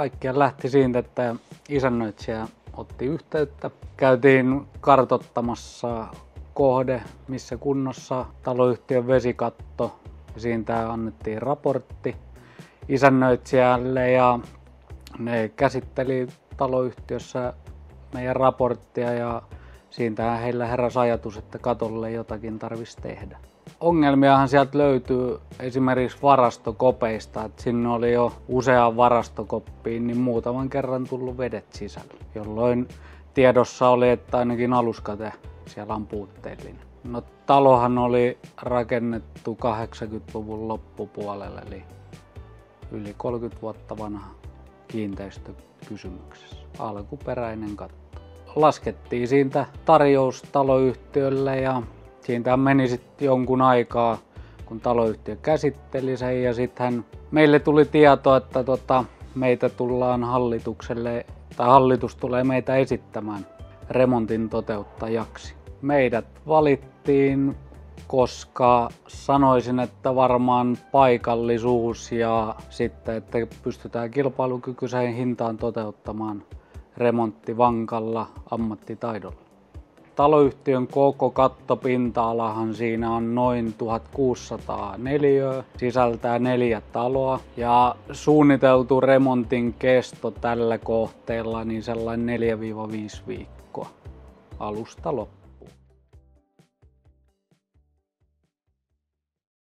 Kaikkia lähti siitä, että isännöitsijä otti yhteyttä. Käytiin kartoittamassa kohde, missä kunnossa taloyhtiön vesikatto. Siitä annettiin raportti isännöitsijälle ja ne käsitteli taloyhtiössä meidän raporttia ja siitä heillä heräsi ajatus, että katolle jotakin tarvitsisi tehdä. Ongelmiahan sieltä löytyy esimerkiksi varastokopeista, että sinne oli jo useaan varastokoppiin niin muutaman kerran tullut vedet sisälle, jolloin tiedossa oli, että ainakin aluskate siellä on puutteellinen. No, talohan oli rakennettu 80-luvun loppupuolelle, eli yli 30 vuotta vanha kiinteistö kysymyksessä. Alkuperäinen katto. Laskettiin siitä tarjous taloyhtiölle ja siitä meni sitten jonkun aikaa, kun taloyhtiö käsitteli sen ja sitten meille tuli tieto, että meitä tullaan hallitus tulee meitä esittämään remontin toteuttajaksi. Meidät valittiin, koska sanoisin, että varmaan paikallisuus ja sitten, että pystytään kilpailukykyiseen hintaan toteuttamaan remontti vankalla ammattitaidolla. Taloyhtiön koko kattopinta-alahan siinä on noin 1600 neliötä, sisältää 4 taloa ja suunniteltu remontin kesto tällä kohteella niin sellainen 4-5 viikkoa alusta loppuun.